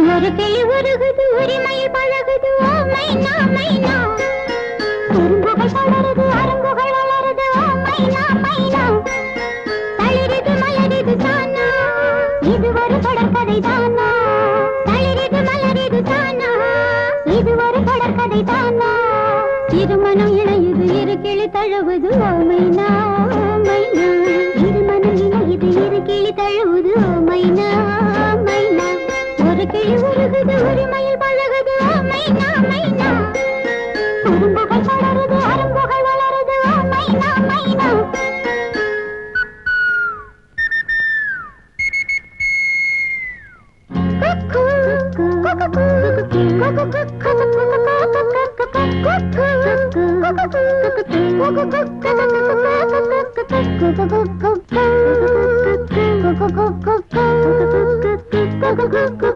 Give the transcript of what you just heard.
ஒரு கிளி உருகுது உரிமையில் பழகுது ஓ மைனா மைனா குறும்புகள் வளருது அரும்புகள் வளருது ஓ மைனா மைனா தளிரிது மலரிது தானா இது ஒரு தொடர்கதை தானா தளிரிது மலரிது தானா இது ஒரு தொடர்கதை தானா இருமனம் இணையுது இரு கிளி தழுவுது ஓ மைனா மைனா இருமனம் இணையுது இரு கிளி தழுவுது ஓ மைனா மைனா ஒரு கிளி உருகுது உரிமையில் பழகுது ஓ மைனா மைனா குறும்புகள் வளருது அரும்புகள் வளருது ஓ மைனா மைனா